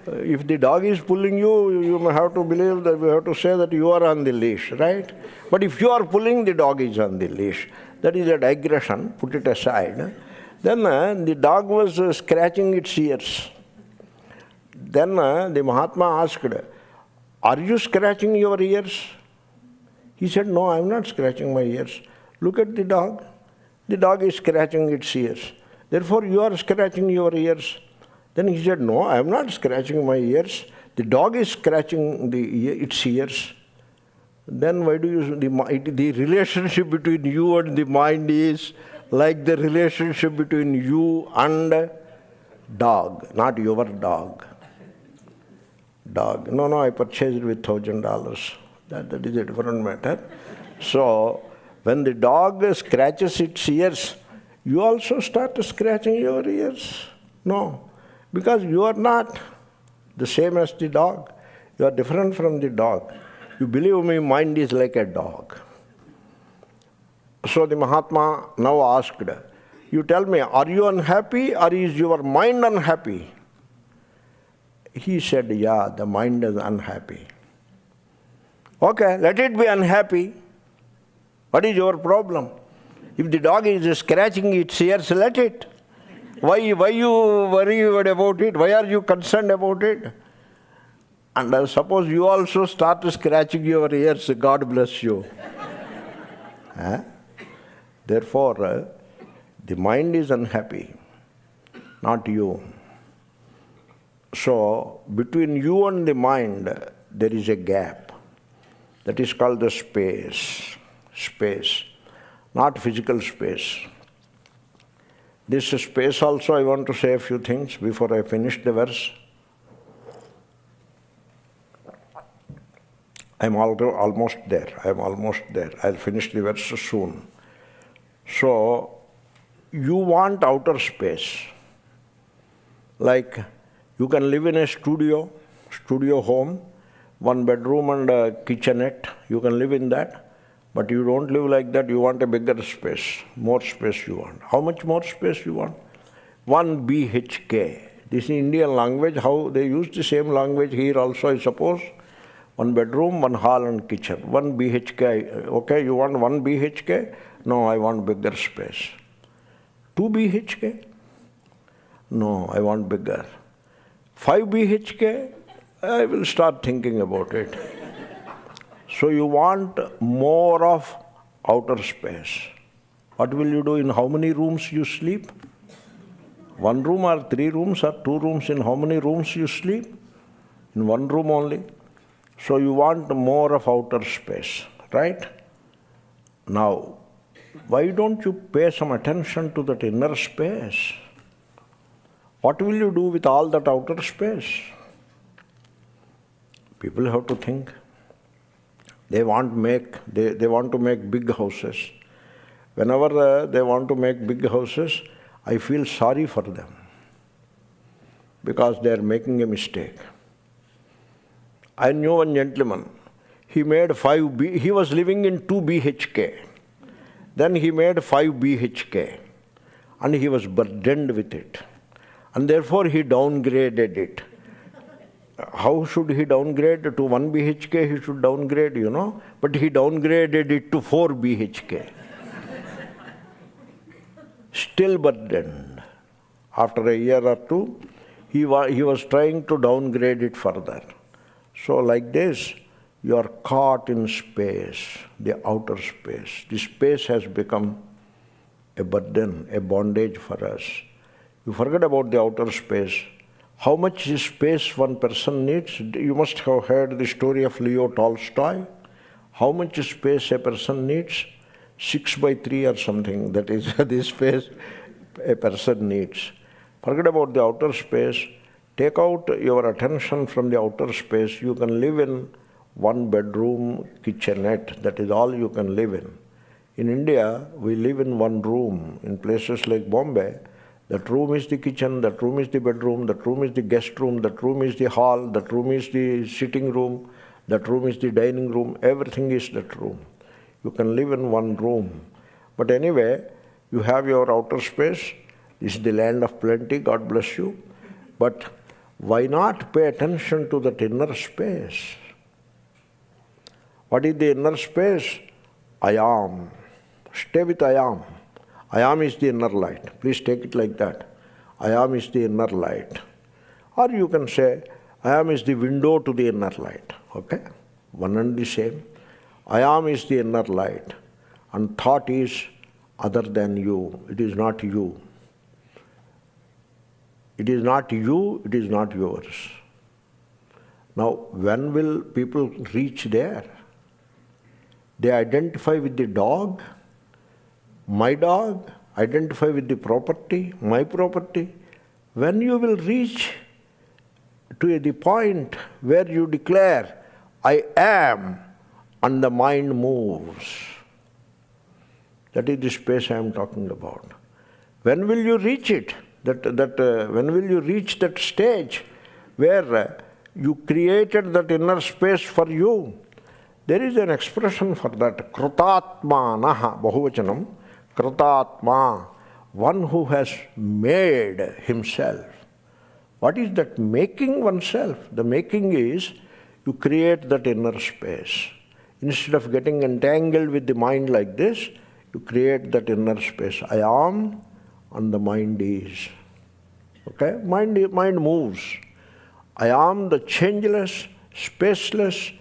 if the dog is pulling you, you may have to believe that we have to say that you are on the leash, right? But if you are pulling, the dog is on the leash. That is a digression, put it aside. Then the dog was scratching its ears. Then the Mahatma asked, are you scratching your ears? He said, no, I am not scratching my ears. Look at the dog. The dog is scratching its ears. Therefore, you are scratching your ears. Then he said, no, I am not scratching my ears. The dog is scratching its ears. Then why do you, the relationship between you and the mind is like the relationship between you and dog, not your dog. Dog. No, I purchased it with $1,000. That is a different matter. So, when the dog scratches its ears, you also start scratching your ears. No, because you are not the same as the dog. You are different from the dog. You believe me, mind is like a dog. So the Mahatma now asked, you tell me, are you unhappy or is your mind unhappy? He said, yeah, the mind is unhappy. Okay, let it be unhappy. What is your problem? If the dog is scratching its ears, let it. Why you worry about it? Why are you concerned about it? And suppose you also start scratching your ears, God bless you. Therefore, the mind is unhappy, not you. So, between you and the mind, there is a gap. That is called the space. Space, not physical space. This space also, I want to say a few things before I finish the verse. I'm almost there. I'll finish the verse soon. So, you want outer space. Like, you can live in a studio home, 1 bedroom and a kitchenette. You can live in that. But you don't live like that. You want a bigger space. More space you want. How much more space you want? 1 BHK. This is Indian language. How they use the same language here also, I suppose. 1 bedroom, 1 hall and kitchen. 1 BHK. Okay, you want 1 BHK? No, I want bigger space. 2 BHK? No, I want bigger. 5 BHK? I will start thinking about it. So you want more of outer space. What will you do? In how many rooms you sleep? 1 room or 3 rooms or 2 rooms? In how many rooms you sleep? In 1 room only. So you want more of outer space, right? Now, why don't you pay some attention to that inner space? What will you do with all that outer space? People have to think. They want to make big houses. Whenever they want to make big houses, I feel sorry for them because they are making a mistake. I knew one gentleman. He made he was living in 2 BHK. Then he made 5 BHK and he was burdened with it. And therefore he downgraded it. How should he downgrade? To 1 BHK he should downgrade, but he downgraded it to 4 BHK. Still burdened. After a year or two, he was trying to downgrade it further. So like this, you are caught in space, the outer space. The space has become a burden, a bondage for us. You forget about the outer space. How much space one person needs? You must have heard the story of Leo Tolstoy. How much space a person needs? 6 by 3 or something. That is the space a person needs. Forget about the outer space. Take out your attention from the outer space. You can live in 1 bedroom kitchenette. That is all you can live in. In India, we live in 1 room. In places like Bombay, that room is the kitchen, that room is the bedroom, that room is the guest room, that room is the hall, that room is the sitting room, that room is the dining room. Everything is that room. You can live in 1 room. But anyway, you have your outer space. This is the land of plenty, God bless you. But why not pay attention to that inner space? What is the inner space? I am. Stay with I am. I am is the inner light. Please take it like that. I am is the inner light. Or you can say, I am is the window to the inner light. Okay? One and the same. I am is the inner light. And thought is other than you. It is not you. It is not you, it is not yours. Now, when will people reach there? They identify with the dog, my dog, identify with the property, my property. When you will reach to the point where you declare, I am, and the mind moves. That is the space I am talking about. When will you reach it? When will you reach that stage where you created that inner space for you? There is an expression for that. Krutatmanaha, Bahuvachanam. Krutatma, one who has made himself. What is that making oneself? The making is you create that inner space. Instead of getting entangled with the mind like this, you create that inner space. I am, and the mind is. Okay? Mind moves. I am the changeless, spaceless.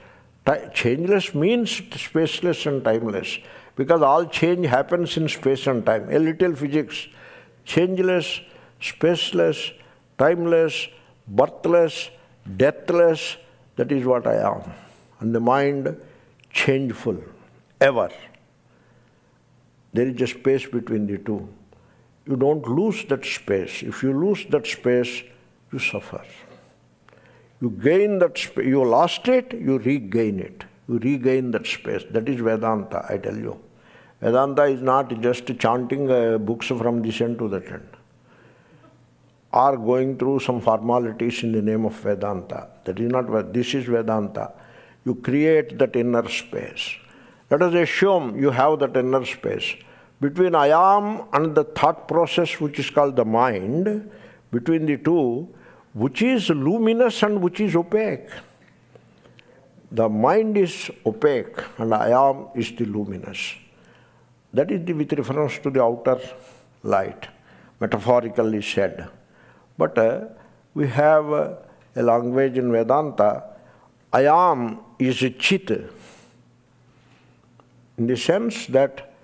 Changeless means spaceless and timeless, because all change happens in space and time. A little physics. Changeless, spaceless, timeless, birthless, deathless, that is what I am. And the mind, changeful, ever. There is a space between the two. You don't lose that space. If you lose that space, you suffer. You gain that space. You lost it, you regain it. You regain that space. That is Vedanta, I tell you. Vedanta is not just chanting books from this end to that end, or going through some formalities in the name of Vedanta. That is not what this is Vedanta. You create that inner space. Let us assume you have that inner space. Between I am and the thought process, which is called the mind, between the two, which is luminous and which is opaque? The mind is opaque and I am is the luminous. That is with reference to the outer light, metaphorically said. But we have a language in Vedanta. I am is a chit, in the sense that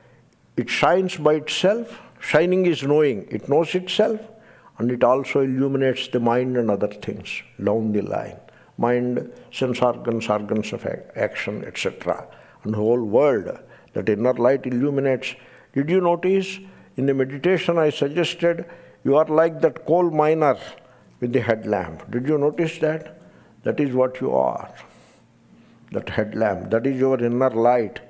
it shines by itself. Shining is knowing. It knows itself, and it also illuminates the mind and other things down the line. Mind, sense organs, organs of action, etc. And the whole world. That inner light illuminates. Did you notice in the meditation I suggested you are like that coal miner with the headlamp? Did you notice that? That is what you are. That headlamp, that is your inner light.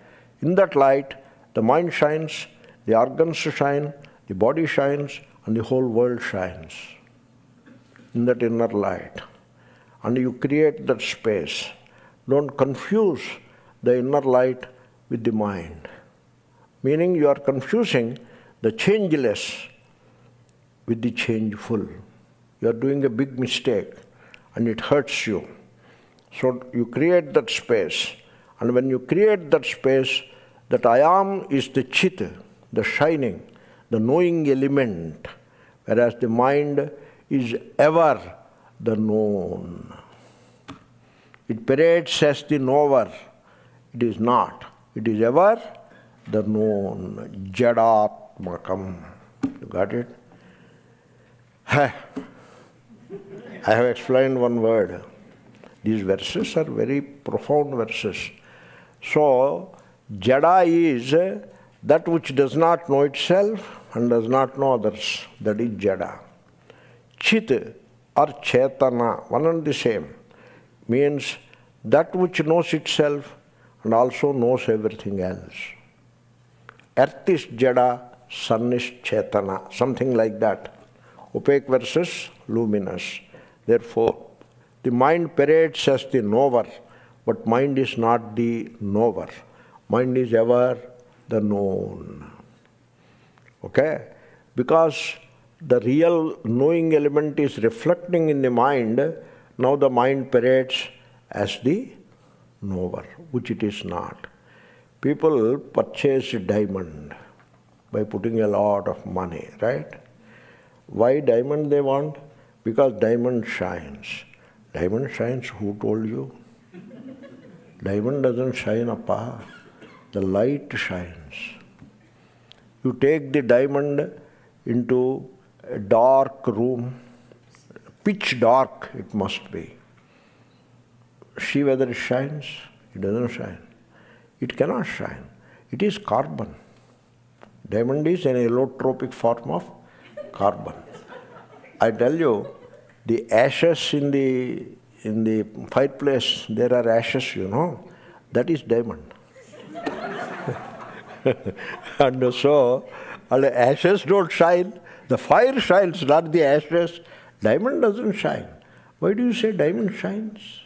In that light, the mind shines, the organs shine, the body shines, and the whole world shines. In that inner light. And you create that space. Don't confuse the inner light with the mind. Meaning you are confusing the changeless with the changeful. You are doing a big mistake and it hurts you. So you create that space. And when you create that space, that I am is the chit, the shining, the knowing element, whereas the mind is ever the known. It parades as the knower. It is not. It is ever the known. Jadatmakam. You got it? I have explained one word. These verses are very profound verses. So, Jada is that which does not know itself and does not know others. That is Jada. Chit or Chetana, one and the same, means that which knows itself and also knows everything else. Earth is Jada, sun is Chetana, something like that. Opaque versus luminous. Therefore, the mind parades as the knower, but mind is not the knower. Mind is ever the known. Okay? Because the real knowing element is reflecting in the mind, now the mind parades as the knower, which it is not. People purchase diamond by putting a lot of money, right? Why diamond they want? Because diamond shines. Diamond shines, who told you? Diamond doesn't shine, appa. The light shines. You take the diamond into a dark room, pitch dark it must be. See whether it shines? It doesn't shine. It cannot shine. It is carbon. Diamond is an allotropic form of carbon. I tell you, the ashes in the fireplace, there are ashes, you know, that is diamond. And so, and the ashes don't shine, the fire shines, not the ashes. Diamond doesn't shine. Why do you say diamond shines?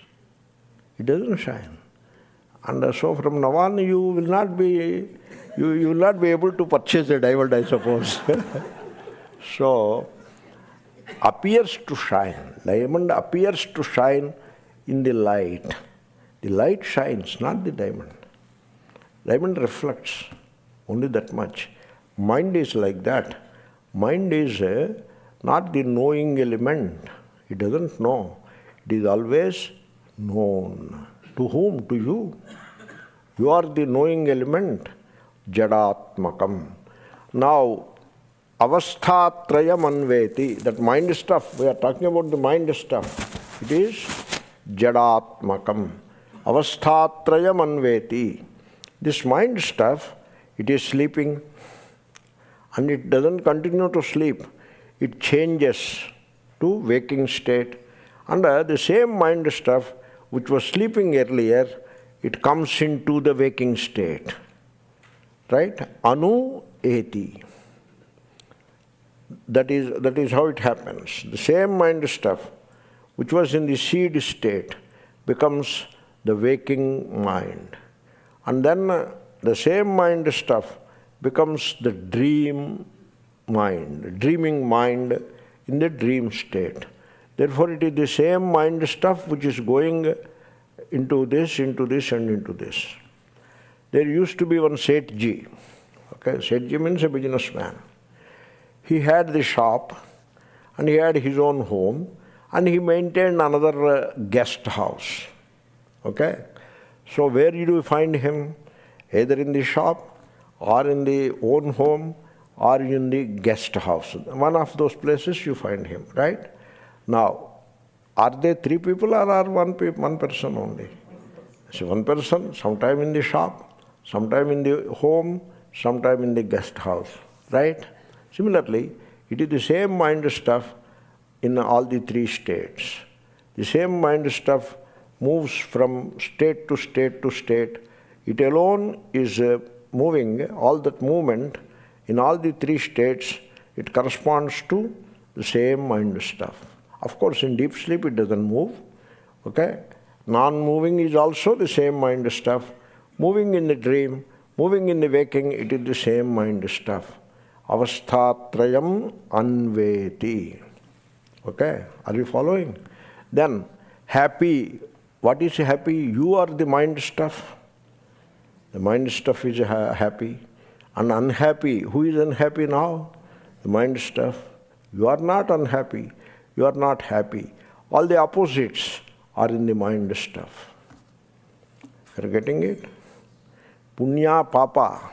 It doesn't shine. And so from now on you will not be able to purchase a diamond, I suppose. So, appears to shine. Diamond appears to shine in the light. The light shines, not the diamond. Diamond reflects, only that much. Mind is like that. Mind is not the knowing element. It doesn't know. It is always known. To whom? To you. You are the knowing element. Jadatmakam. Now, avasthatrayam anveti, that mind stuff, we are talking about the mind stuff. It is jadatmakam. Avasthatrayam anveti. This mind stuff, it is sleeping and it doesn't continue to sleep. It changes to waking state. And the same mind stuff which was sleeping earlier, it comes into the waking state. Right? Anu eti. That is how it happens. The same mind stuff which was in the seed state becomes the waking mind. And then the same mind stuff becomes the dream mind, dreaming mind in the dream state. Therefore, it is the same mind stuff which is going into this, and into this. There used to be one Sethji. Okay, Sethji means a businessman. He had the shop and he had his own home and he maintained another guest house. Okay? So where do you find him? Either in the shop or in the own home or in the guest house. One of those places you find him, right? Now, are they three people or are one person only? So one person, sometime in the shop, sometime in the home, sometime in the guest house, right? Similarly, it is the same mind stuff in all the three states. The same mind stuff moves from state to state to state. It alone is moving, all that movement in all the three states, it corresponds to the same mind stuff. Of course, in deep sleep it doesn't move, okay? Non-moving is also the same mind stuff. Moving in the dream, moving in the waking, it is the same mind stuff. Avasthatrayam anveti. Okay, are you following? Then, happy. What is happy? You are the mind stuff. The mind stuff is happy. And unhappy. Who is unhappy now? The mind stuff. You are not unhappy. You are not happy. All the opposites are in the mind stuff. You are getting it? Punya, papa.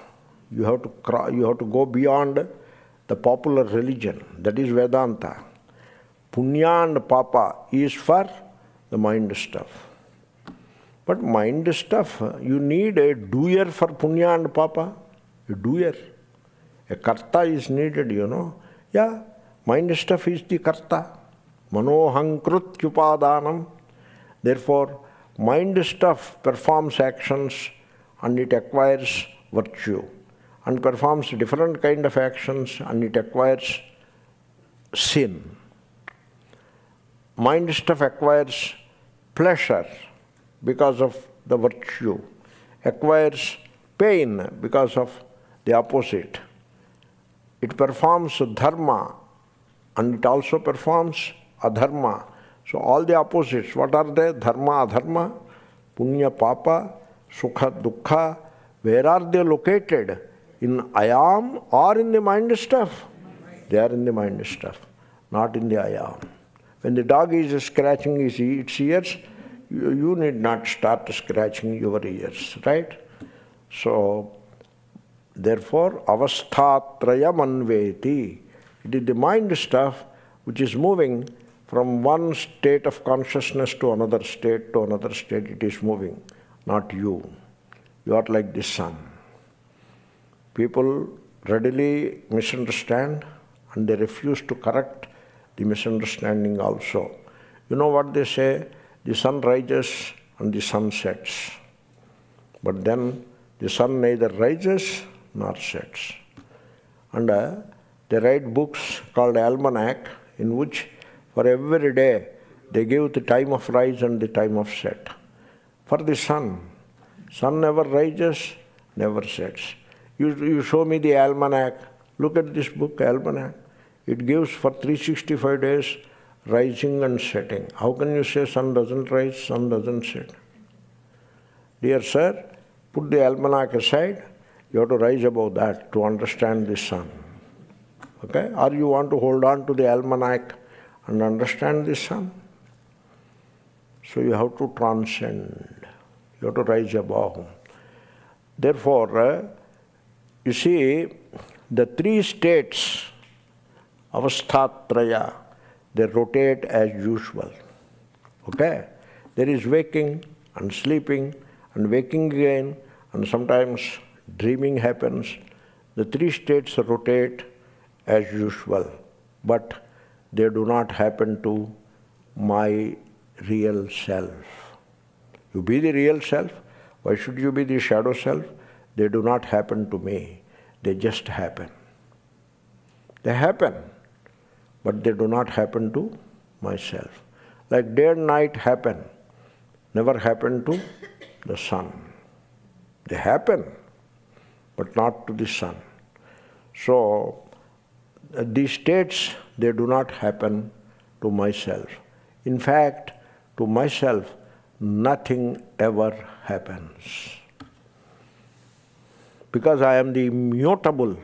You have to go beyond the popular religion. That is Vedanta. Punya and papa is for the mind stuff. But mind stuff, you need a doer for punya and papa. A doer. A karta is needed, you know. Yeah, mind stuff is the karta. Manohankrutyupadanam. Therefore, mind stuff performs actions and it acquires virtue. And performs different kind of actions and it acquires sin. Mind stuff acquires pleasure because of the virtue, acquires pain because of the opposite. It performs dharma and it also performs adharma. So all the opposites, what are they? Dharma, adharma, punya, papa, sukha, dukkha. Where are they located? In ayam or in the mind stuff? They are in the mind stuff, not in the ayam. When the dog is scratching its ears, you need not start scratching your ears, right? So, therefore, avasthatrayam anveti. It is the mind stuff which is moving from one state of consciousness to another state, it is moving, not you. You are like the sun. People readily misunderstand and they refuse to correct the misunderstanding also. You know what they say? The sun rises and the sun sets. But then the sun neither rises nor sets. And they write books called Almanac, in which for every day they give the time of rise and the time of set. For the sun never rises, never sets. You show me the almanac. Look at this book, Almanac. It gives for 365 days rising and setting. How can you say sun doesn't rise, sun doesn't set? Dear sir, put the almanac aside. You have to rise above that to understand the sun. Okay? Or you want to hold on to the almanac and understand the sun? So you have to transcend. You have to rise above. Therefore, you see, the three states, avasthatraya, they rotate as usual. Okay? There is waking and sleeping and waking again, and sometimes dreaming happens. The three states rotate as usual, but they do not happen to my real self. You be the real self. Why should you be the shadow self? They do not happen to me. They just happen. They happen, but they do not happen to myself. Like day and night happen, never happen to the sun. They happen, but not to the sun. So, these states, they do not happen to myself. In fact, to myself, nothing ever happens. Because I am the immutable,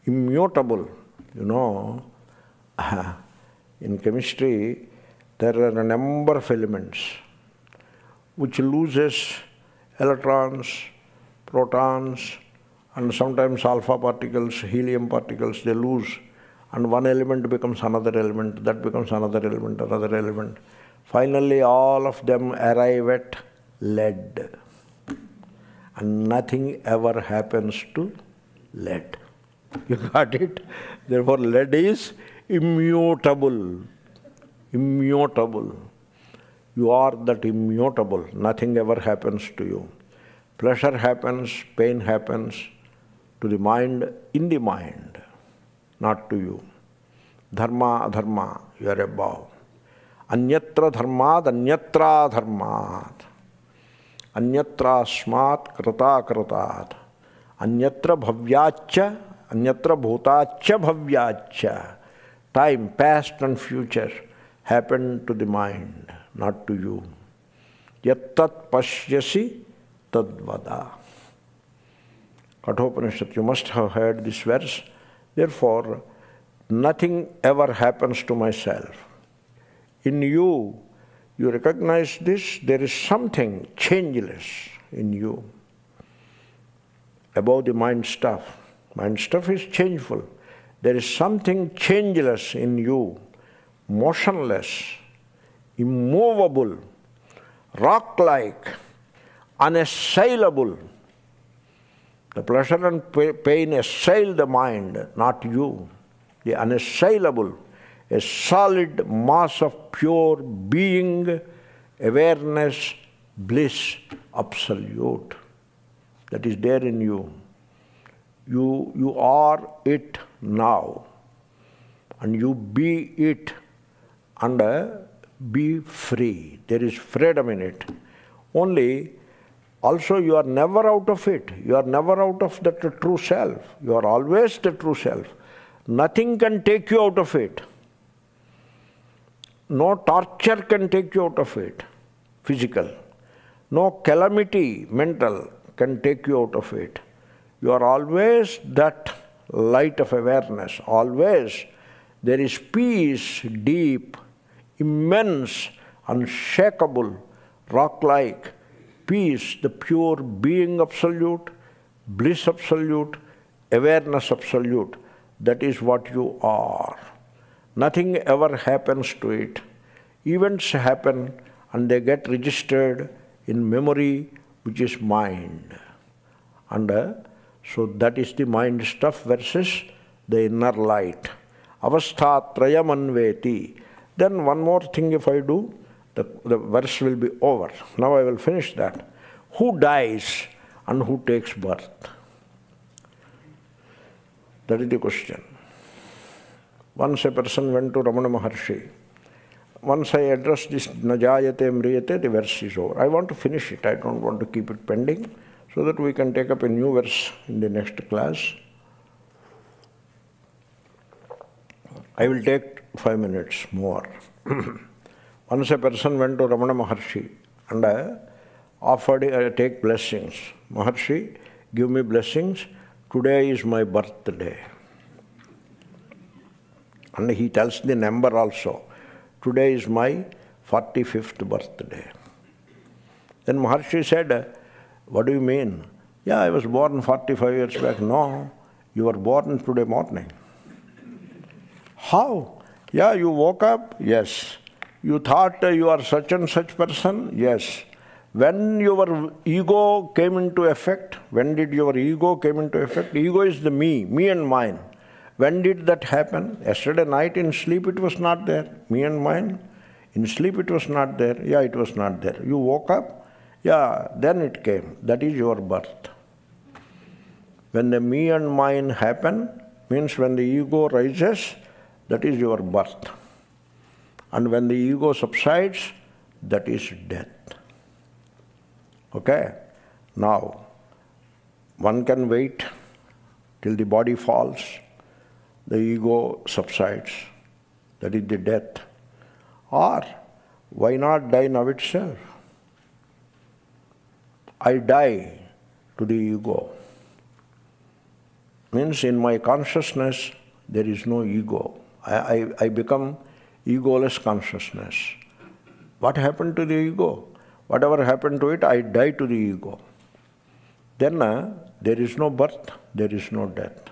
you know, in chemistry, there are a number of elements which loses electrons, protons, and sometimes alpha particles, helium particles, they lose. And one element becomes another element, that becomes another element, another element. Finally, all of them arrive at lead. and nothing ever happens to lead. You got it? Therefore, lead is immutable. Immutable. You are that immutable. Nothing ever happens to you. Pleasure happens, pain happens to the mind, in the mind, not to you. Dharma, adharma, you are above. Anyatra dharmad, anyatra dharmad. Anyatra asmat, krata kratat. Anyatra bhavyacha, anyatra bhutacha bhavyacha. Time, past and future, happen to the mind, not to you. Yattat pashyasi tadvada. Kathopanishad, you must have heard this verse. Therefore, nothing ever happens to myself. In you, you recognize this, there is something changeless in you. Above the mind stuff. Mind stuff is changeful. There is something changeless in you, motionless, immovable, rock-like, unassailable. The pleasure and pain assail the mind, not you. The unassailable, a solid mass of pure being, awareness, bliss, absolute. That is there in you. You are it now, and you be it, and be free. There is freedom in it. Only, also you are never out of it. You are never out of the true self. You are always the true self. Nothing can take you out of it. No torture can take you out of it, physical. No calamity, mental, can take you out of it. You are always that light of awareness. Always there is peace, deep, immense, unshakable, rock-like peace, the pure being absolute, bliss absolute, awareness absolute. That is what you are. Nothing ever happens to it. Events happen and they get registered in memory, which is mind. And so that is the mind stuff versus the inner light. Avastha trayamanveti. Then one more thing if I do, the verse will be over. Now I will finish that. Who dies and who takes birth? That is the question. Once a person went to Ramana Maharshi. Once I address this Najayate Mriyate, the verse is over. I want to finish it. I don't want to keep it pending so that we can take up a new verse in the next class. I will take 5 minutes more. Once a person went to Ramana Maharshi and offered take blessings. Maharshi, give me blessings. Today is my birthday. And he tells the number also. Today is my 45th birthday. Then Maharshi said, what do you mean? Yeah, I was born 45 years back. No, you were born today morning. How? Yeah, you woke up? Yes. You thought you are such and such person? Yes. When your ego came into effect, when did your ego came into effect? Ego is the me and mine. When did that happen? Yesterday night in sleep it was not there. Me and mine. In sleep it was not there. Yeah, it was not there. You woke up? Yeah, then it came. That is your birth. When the me and mine happen, means when the ego rises, that is your birth. And when the ego subsides, that is death. Okay? Now, one can wait till the body falls, the ego subsides. That is the death. Or, why not die now itself? I die to the ego. Means in my consciousness, there is no ego. I become egoless consciousness. What happened to the ego? Whatever happened to it, I die to the ego. Then there is no birth, there is no death.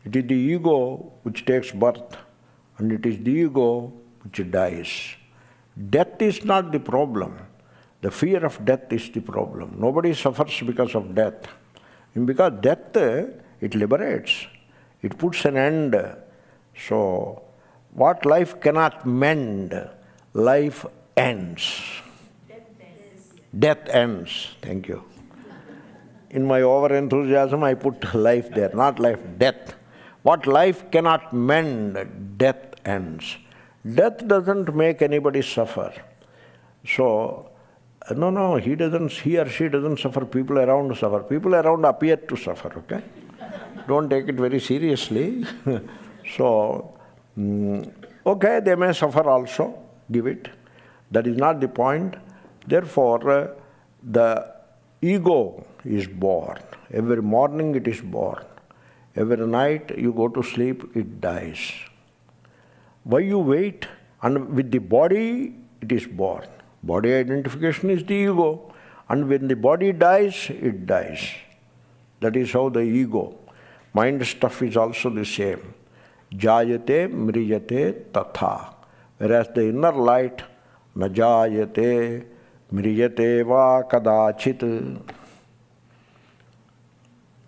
It is the ego which takes birth, and it is the ego which dies. Death is not the problem. The fear of death is the problem. Nobody suffers because of death. And because death, it liberates. It puts an end. So, what life cannot mend, life ends. Death ends. Thank you. In my over-enthusiasm, I put life there, not life, death. What life cannot mend, death ends. Death doesn't make anybody suffer. So, no, he or she doesn't suffer, people around suffer. People around appear to suffer, okay? Don't take it very seriously. So, okay, they may suffer also, give it. That is not the point. Therefore, the ego is born. Every morning it is born. Every night you go to sleep, it dies. Why you wait? And with the body, it is born. Body identification is the ego. And when the body dies, it dies. That is how the ego. Mind stuff is also the same. Jayate, mriyate, tatha. Whereas the inner light, na jayate, mriyate va kadachit.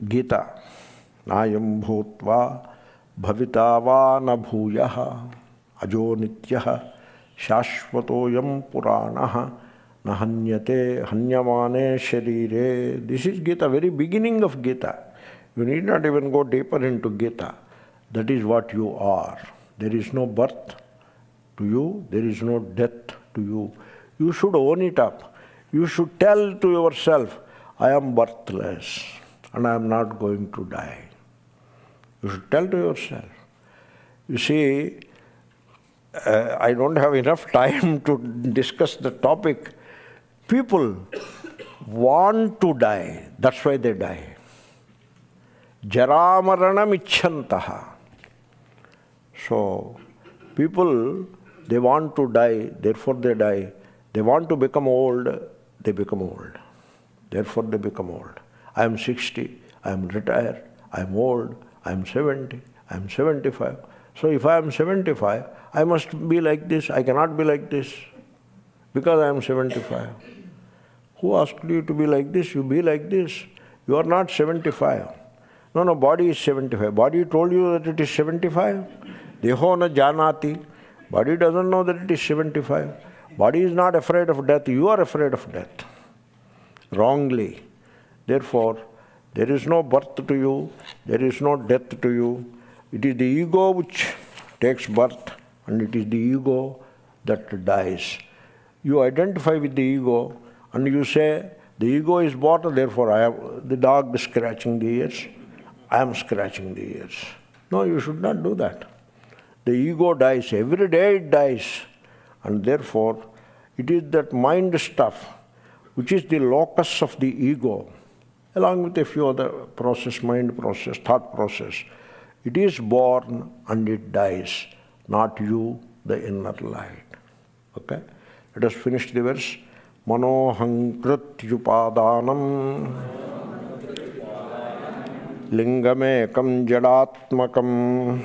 Gita. Nayam bhutva bhavita va na bhuyaha. Ajo nityaha. Shashvatoyam puranaha. Nahanyate hanyamane sharire. This is Gita, very beginning of Gita. You need not even go deeper into Gita. That is what you are. There is no birth to you. There is no death to you. You should own it up. You should tell to yourself, I am birthless and I am not going to die. You should tell to yourself. You see, I don't have enough time to discuss the topic. People want to die. That's why they die. Jaramaranam icchantaha. So, people, they want to die, therefore they die. They want to become old, they become old. Therefore they become old. I am 60, I am retired, I am old, I am 70, I am 75. So if I am 75, I must be like this, I cannot be like this, because I am 75. Who asked you to be like this? You be like this. You are not 75. No, body is 75. Body told you that it is 75. Deho na janati. Body doesn't know that it is 75. Body is not afraid of death. You are afraid of death. Wrongly. Therefore, there is no birth to you. There is no death to you. It is the ego which takes birth, and it is the ego that dies. You identify with the ego, and you say, the ego is born, therefore I have the dog scratching the ears. I am scratching the ears. No, you should not do that. The ego dies. Every day it dies. And therefore, it is that mind stuff, which is the locus of the ego, along with a few other process, mind process, thought process. It is born and it dies, not you, the inner light. Okay? Let us finish the verse. Manoham krityupadanam lingamekam jadatmakam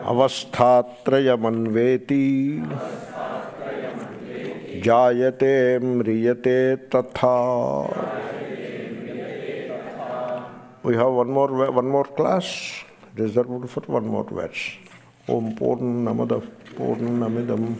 avasthatrayamanveti jayate mriyate tatha. We have one more class reserved for one more verse. Om Purnamada Purnamidam